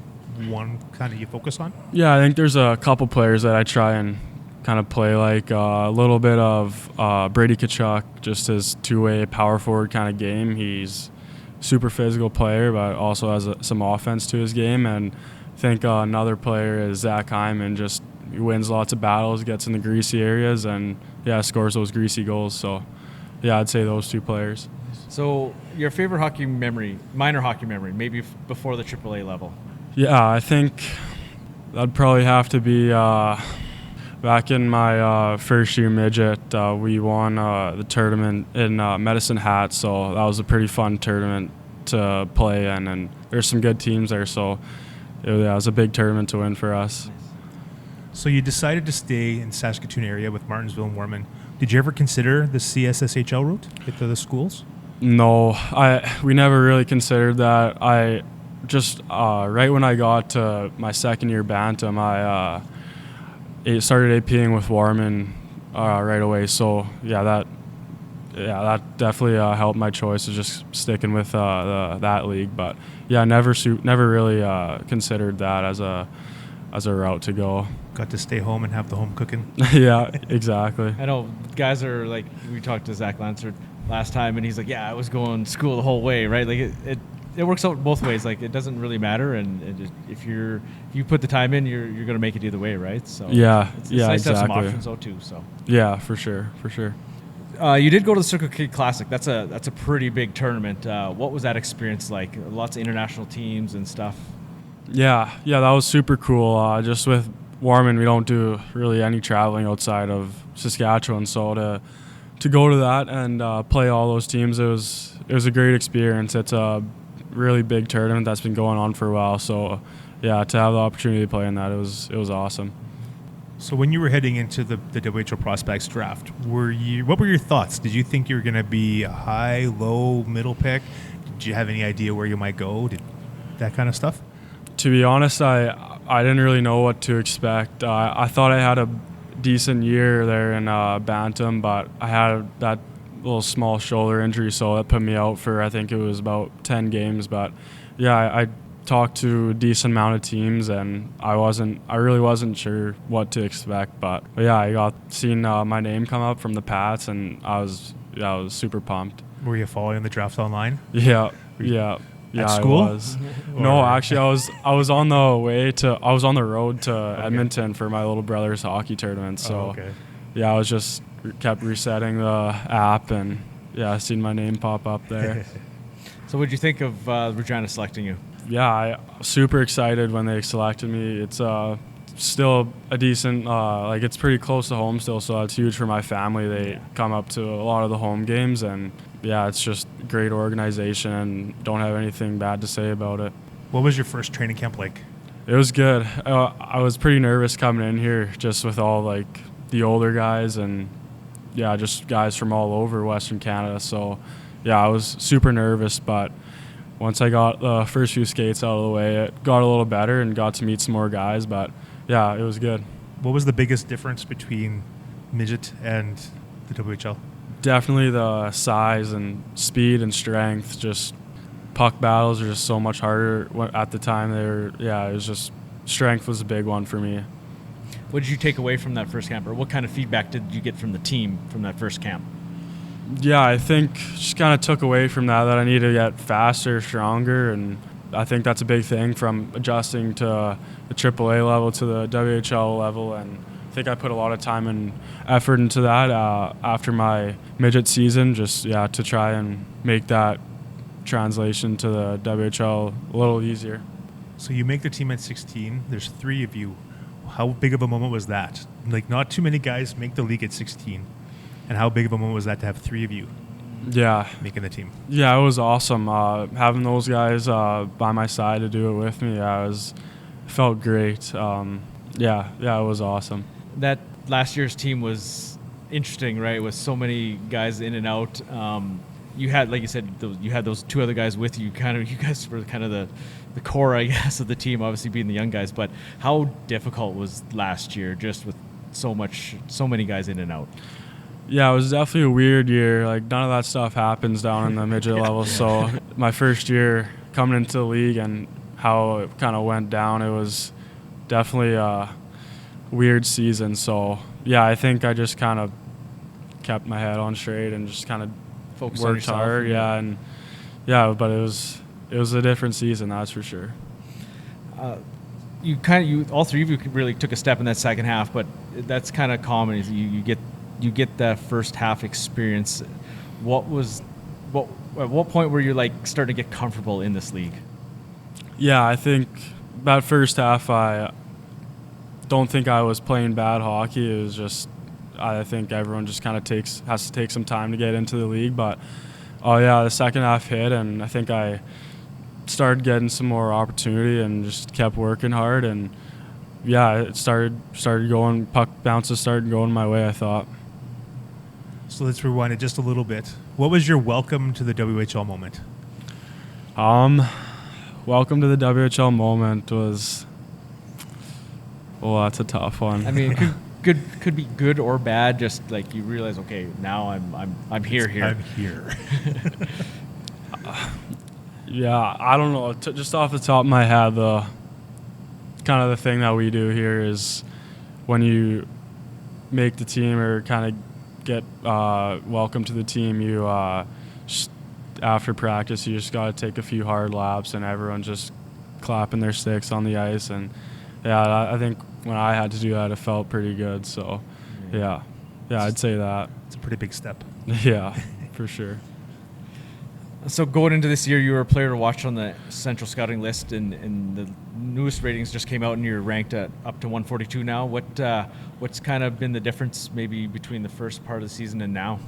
one kind of you focus on? Yeah, I think there's a couple players that I try and kind of play like a little bit of Brady Tkachuk, just his two-way power forward kind of game. He's a super physical player, but also has some offense to his game. And I think another player is Zach Hyman. Just he wins lots of battles, gets in the greasy areas, and scores those greasy goals. So I'd say those 2 players. So your favorite hockey memory, minor hockey memory, maybe before the AAA level? Yeah, I think that'd probably have to be back in my first year midget. We won the tournament in Medicine Hat, so that was a pretty fun tournament to play in, and there's some good teams there, so it was a big tournament to win for us. So you decided to stay in Saskatoon area with Martinsville and Warman. Did you ever consider the CSSHL route, get to the schools? No, we never really considered that. I just right when I got to my second year bantam, I started APing with Warman right away. So that definitely helped my choice of just sticking with that league. But never really considered that as a route to go. Got to stay home and have the home cooking. Yeah, exactly. I know guys are like, we talked to Zach Lansford last time, and he's like, I was going to school the whole way, right? Like it works out both ways. Like it doesn't really matter, and if you put the time in, you're going to make it either way, right? So it's nice to have some options though too. So yeah, for sure. You did go to the Circle K Classic. That's a pretty big tournament. What was that experience like? Lots of international teams and stuff. Yeah, that was super cool. Just with Warman, we don't do really any traveling outside of Saskatchewan, so to go to that and play all those teams, it was a great experience. It's a really big tournament that's been going on for a while, so to have the opportunity to play in that, it was awesome. So when you were heading into the WHL Prospects draft, what were your thoughts? Did you think you were going to be a high, low, middle pick? Did you have any idea where you might go? That kind of stuff? To be honest, I didn't really know what to expect. I thought I had a decent year there in Bantam, but I had that little small shoulder injury, so that put me out for, I think it was about 10 games. But I talked to a decent amount of teams, and I really wasn't sure what to expect. But I got seen my name come up from the Pats, and I was super pumped. Were you following the draft online? Yeah. At school? I was. No, actually, I was on the road to Edmonton for my little brother's hockey tournament. So, I was just kept resetting the app, and I seen my name pop up there. So, what'd you think of Regina selecting you? I was super excited when they selected me. It's still a decent, like it's pretty close to home still, so that's huge for my family. They come up to a lot of the home games, and yeah, it's just great organization and don't have anything bad to say about it. What was your first training camp like? It was good. I was pretty nervous coming in here just with all like the older guys and yeah, just guys from all over Western Canada. So yeah, I was super nervous, but once I got the first few skates out of the way, it got a little better and got to meet some more guys, but yeah, it was good. What was the biggest difference between midget and the WHL? Definitely the size and speed and strength. Just puck battles are just so much harder at the time. It was just strength was a big one for me. What did you take away from that first camp, or what kind of feedback did you get from the team from that first camp? Yeah, I think just kind of took away from that I need to get faster, stronger, and I think that's a big thing from adjusting to the AAA level to the WHL level, and I think I put a lot of time and effort into that after my midget season, just to try and make that translation to the WHL a little easier. So you make the team at 16. There's 3 of you. How big of a moment was that? Like, not too many guys make the league at 16. And how big of a moment was that to have 3 of you making the team? Yeah, it was awesome. Having those guys by my side to do it with me, felt great. It was awesome. That last year's team was interesting, right? With so many guys in and out. You had, like you said, you had those 2 other guys with you. You guys were kind of the core, I guess, of the team, obviously being the young guys. But how difficult was last year, just with so many guys in and out? Yeah, it was definitely a weird year. Like, none of that stuff happens down in the midget level. So my first year coming into the league and how it kind of went down, it was definitely a weird season. So yeah, I think I just kind of kept my head on straight and just kind of worked hard. But it was a different season, that's for sure. You all 3 of you really took a step in that second half, but that's kind of common. Is you get that first half experience. At what point were you like starting to get comfortable in this league? Yeah, I think that first half, I don't think I was playing bad hockey. It was just, I think everyone just kind of has to take some time to get into the league. But the second half hit, and I think I started getting some more opportunity and just kept working hard. And it started going. Puck bounces started going my way, I thought. So let's rewind it just a little bit. What was your welcome to the WHL moment? Welcome to the WHL moment was, that's a tough one. I mean, it could be good or bad. Just like you realize, okay, now I'm here. I'm here. I don't know. Just off the top of my head, the kind of the thing that we do here is when you make the team or kind of get welcome to the team, you after practice you just got to take a few hard laps and everyone just clapping their sticks on the ice, and I think when I had to do that it felt pretty good. So I'd say that it's a pretty big step. Yeah, for sure. So going into this year, you were a player to watch on the Central Scouting list, and the newest ratings just came out, and you're ranked at up to 142 now. What's kind of been the difference maybe between the first part of the season and now?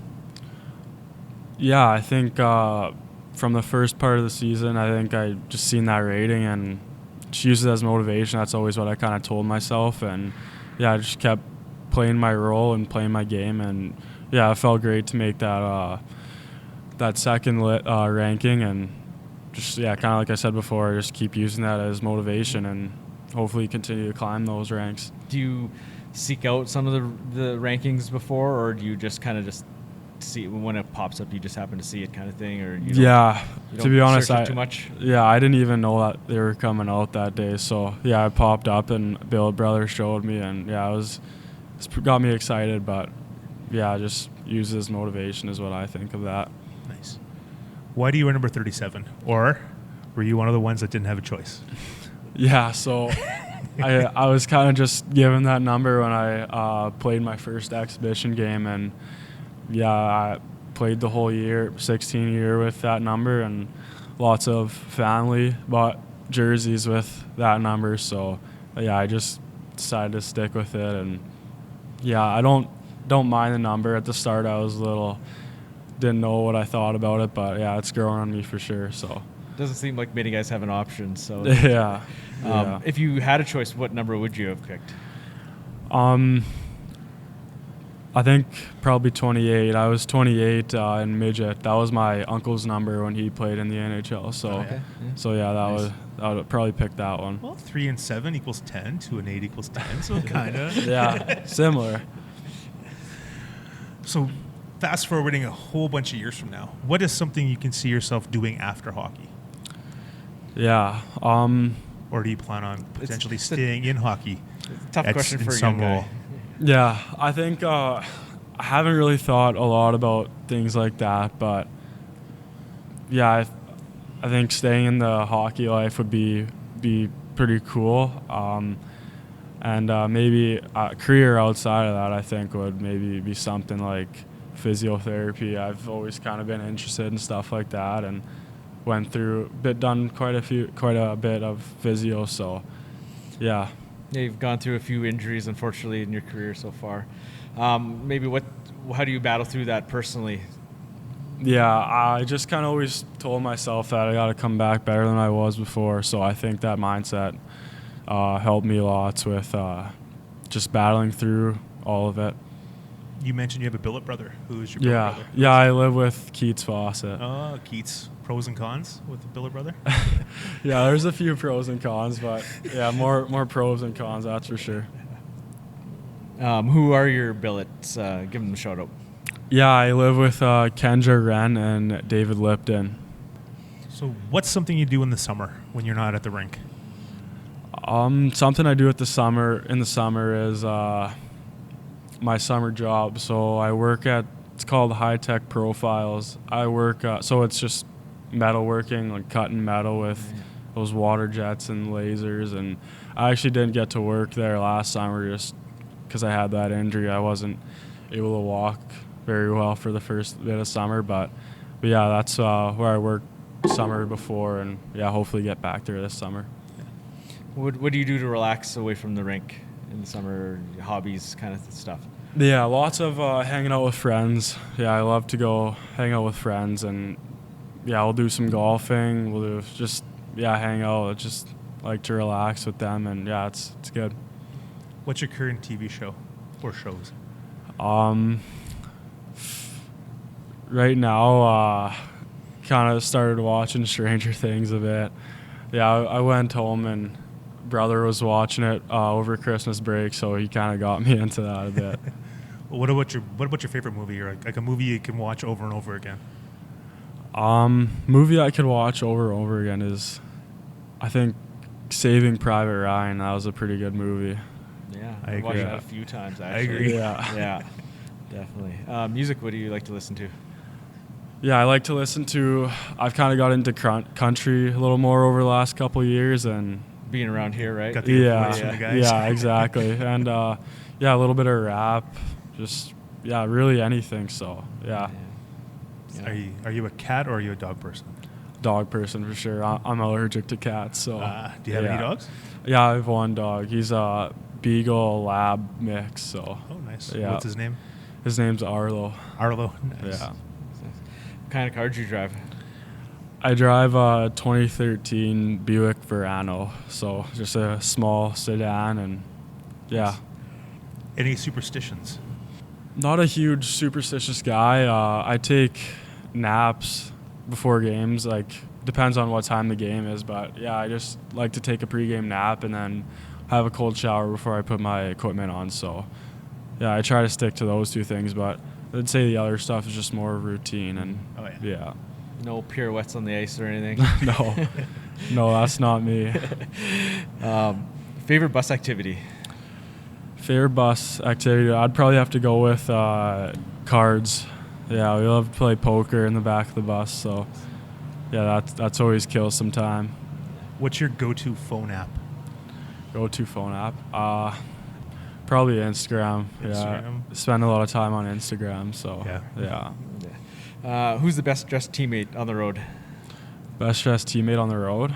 Yeah, I think from the first part of the season, I think I just seen that rating and just used it as motivation. That's always what I kind of told myself, and I just kept playing my role and playing my game, and it felt great to make that second ranking, and just kind of like I said before, just keep using that as motivation and hopefully continue to climb those ranks. Do you seek out some of the rankings before, or do you just kind of just see when it pops up, you just happen to see it kind of thing, or you to be honest, too much? I didn't even know that they were coming out that day, so it popped up and Bill brother showed me, and it's got me excited, but just use it as motivation is what I think of that. Nice. Why do you wear number 37? Or were you one of the ones that didn't have a choice? So I was kind of just given that number when I played my first exhibition game, and I played the whole year, 16 year with that number, and lots of family bought jerseys with that number. So I just decided to stick with it. And yeah, I don't mind the number. At the start, I was didn't know what I thought about it, but yeah, it's growing on me for sure. So Doesn't seem like many guys have an option. So yeah. Yeah. If you had a choice, what number would you have picked? I think probably 28. I was 28 in midget. That was my uncle's number when he played in the NHL. So, Okay. that would probably pick that one. Well, 3 and 7 equals 10. 2 and 8 equals 10. So kind of. Yeah, similar. So fast forwarding a whole bunch of years from now, what is something you can see yourself doing after hockey? Yeah. Or do you plan on potentially staying in hockey? Tough question for a young guy. Yeah, I think I haven't really thought a lot about things like that, but yeah, I think staying in the hockey life would be pretty cool. And maybe a career outside of that, I think, would maybe be something like physiotherapy. I've always kind of been interested in stuff like that, and done quite a bit of physio. So, yeah. Yeah, you've gone through a few injuries, unfortunately, in your career so far. Maybe how do you battle through that personally? Yeah, I just kind of always told myself that I got to come back better than I was before. So I think that mindset helped me lots with just battling through all of it. You mentioned you have a billet brother. Who is your billet brother? Yeah, I live with Keats Fawcett. Oh, Keats. Pros and cons with the billet brother? Yeah, there's a few pros and cons, but yeah, more pros and cons, that's for sure. Who are your billets? Give them a shout out. Yeah, I live with Kendra Wren and David Lipton. So what's something you do in the summer when you're not at the rink? Something I do in the summer is my summer job. So I work it's called High Tech Profiles. I work, so it's just metalworking, like cutting metal with those water jets and lasers. And I actually didn't get to work there last summer just because I had that injury. I wasn't able to walk very well for the first bit of summer, but yeah, that's where I worked summer before, and yeah, hopefully get back there this summer. What do you do to relax away from the rink in the summer? Hobbies, kind of stuff. Yeah, lots of hanging out with friends. Yeah, I love to go hang out with friends, and yeah, we'll do some golfing. We'll do hang out. I just like to relax with them, and yeah, it's good. What's your current TV show or shows? Right now, kind of started watching Stranger Things a bit. Yeah, I went home and brother was watching it over Christmas break, so he kind of got me into that a bit. Well, what about your favorite movie, or like a movie you can watch over and over again? Movie I could watch over and over again is, I think, Saving Private Ryan. That was a pretty good movie. Yeah, I I've watched agree. that a few times actually. I agree. Yeah. Yeah, definitely. Music, what do you like to listen to? Yeah, I like to listen to. I've kind of got into country a little more over the last couple of years, and Being around here, right? Got the influence from the guys. yeah, exactly, and a little bit of rap, just really anything. So yeah. Are you a cat or are you a dog person? Dog person for sure. I'm allergic to cats, so. Do you have any dogs? Yeah, I have one dog. He's a Beagle Lab mix. So. Oh, nice. Yeah. What's his name? His name's Arlo. Arlo. Nice. Yeah. What kind of car do you drive? I drive a 2013 Buick Verano, so just a small sedan, and yeah. Any superstitions? Not a huge superstitious guy. I take naps before games, like depends on what time the game is, but yeah, I just like to take a pregame nap and then have a cold shower before I put my equipment on. So yeah, I try to stick to those two things, but I'd say the other stuff is just more routine, and yeah. No pirouettes on the ice or anything? No, that's not me. Favorite bus activity? Favorite bus activity, I'd probably have to go with cards. Yeah, we love to play poker in the back of the bus, so yeah, that's always kills some time. What's your go-to phone app? Go-to phone app? Probably Instagram. Instagram. Yeah, spend a lot of time on Instagram, so yeah. Who's the best dressed teammate on the road? Best dressed teammate on the road?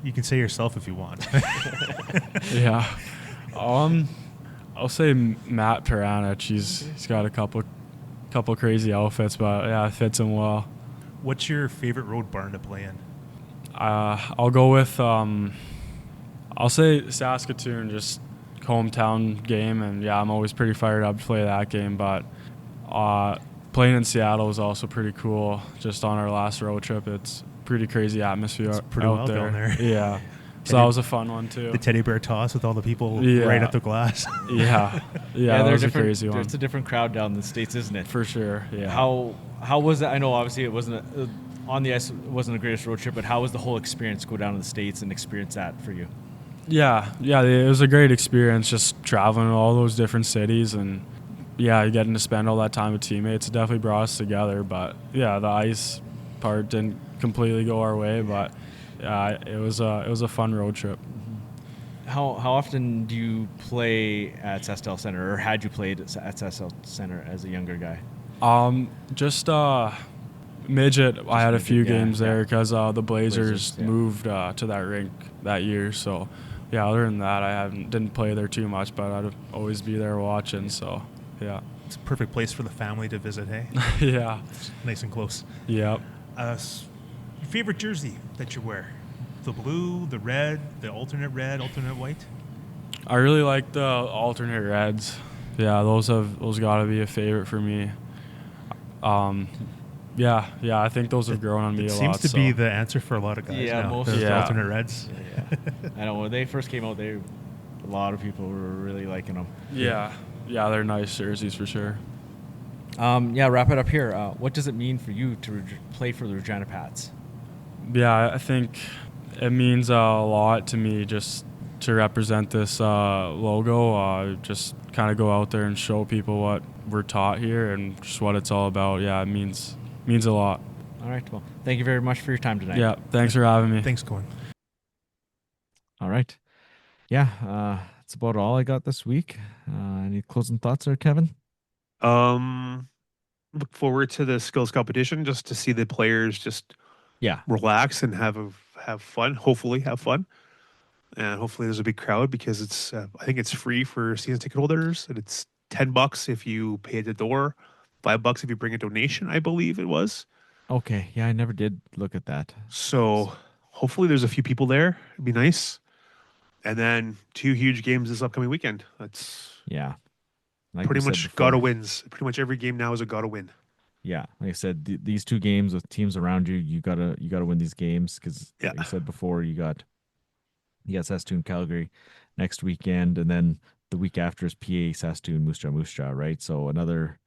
You can say yourself if you want. Yeah. I'll say Matt Peranich. He's got a couple crazy outfits, but yeah, it fits him well. What's your favorite road barn to play in? I'll go with I'll say Saskatoon, just hometown game, and yeah, I'm always pretty fired up to play that game. But playing in Seattle was also pretty cool. Just on our last road trip, it's pretty crazy atmosphere pretty out wild there. down there. Yeah, so that was a fun one too. The teddy bear toss with all the people Yeah. right at the glass. Yeah, that they're was a different. crazy one It's a different crowd down in the States, isn't it? for sure. Yeah. How was that? I know obviously it wasn't on the ice. It wasn't the greatest road trip, but how was the whole experience go down to the States and experience that for you? Yeah, it was a great experience just traveling to all those different cities, and yeah, getting to spend all that time with teammates. It definitely brought us together, but yeah, the ice part didn't completely go our way, but it was a fun road trip. How often do you play at Sastel Center, or had you played at Sastel Center as a younger guy? Just midget. I had a midget, few yeah, games there yeah. because the Blazers yeah. moved to that rink that year. So yeah, other than that, I didn't play there too much, but I'd always be there watching. So yeah, It's a perfect place for the family to visit, hey? yeah, It's nice and close. yep. Your favorite jersey that you wear? The blue, the red, the alternate white? I really like the alternate reds. Yeah, those got to be a favorite for me. Yeah, I think those have grown on me It a seems lot. to be the answer for a lot of guys Yeah, now. most- The Yeah. alternate reds. Yeah. I know when they first came out, a lot of people were really liking them. yeah, they're nice jerseys for sure. Wrap it up here. What does it mean for you to play for the Regina Pats? Yeah, I think it means a lot to me just to represent this logo. Just kind of go out there and show people what we're taught here and just what it's all about. Yeah, it means a lot. All right. Well, thank you very much for your time tonight. Yeah, thanks for having me. Thanks, Cohen. All right. Yeah, that's about all I got this week. Any closing thoughts there, Kevin? Look forward to the skills competition just to see the players just Yeah. relax and have fun. Hopefully, have fun, and hopefully there's a big crowd because it's. I think it's free for season ticket holders, and it's $10 if you pay at the door, $5 if you bring a donation. I believe it was. Okay. Yeah, I never did look at that. So hopefully there's a few people there. It'd be nice. And then 2 huge games this upcoming weekend. That's Yeah. Like pretty we said much before, gotta wins. Pretty much every game now is a gotta win. Yeah, like I said, these 2 games with teams around you, you gotta win these games because, Yeah. like I said before, you got Saskatoon, Calgary next weekend, and then the week after is PA, Saskatoon, Moose Jaw, right? So another,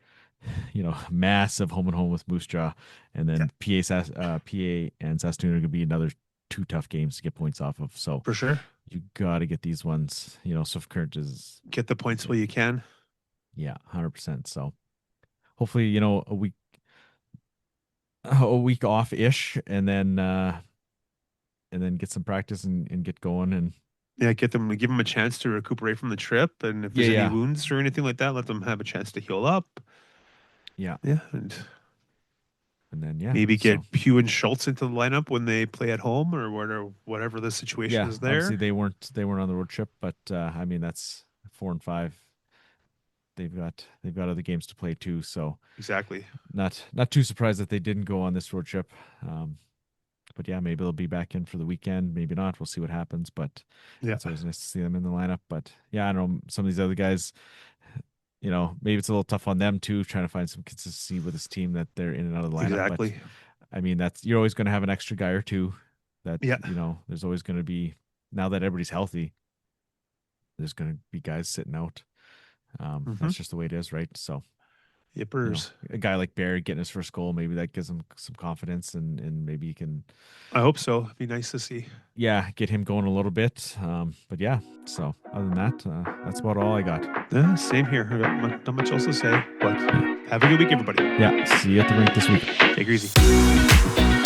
massive home and home with Moose Jaw, and then PA and Saskatoon are gonna be another 2 tough games to get points off of. So For sure. you gotta get these ones. Swift Current is Get the points while you can. 100%. So hopefully, a week off ish, and then get some practice and get going. And Yeah, give them a chance to recuperate from the trip, and if there's Yeah. any wounds or anything like that, let them have a chance to heal up. yeah, and then maybe get so, Pugh and Schultz into the lineup when they play at home or whatever the situation is there. Obviously they weren't on the road trip, but I mean that's 4 and 5. They've got other games to play too, so Exactly. not too surprised that they didn't go on this road trip. But yeah, maybe they'll be back in for the weekend. Maybe not. We'll see what happens. But Yeah. it's always nice to see them in the lineup. But yeah, I know some of these other guys, maybe it's a little tough on them too, trying to find some consistency with this team that they're in and out of the lineup. Exactly. But, I mean, you're always going to have an extra guy or two that, Yeah. there's always going to be, now that everybody's healthy, there's going to be guys sitting out. That's just the way it is, right? So, Yippers. a guy like Barry getting his first goal, maybe that gives him some confidence, and maybe he can, I hope so. It'd be nice to see. get him going a little bit. But yeah, so other than that, that's about all I got. Yeah, same here. I got not much else to say, but have a good week, everybody. Yeah, see you at the rink this week. Take it easy.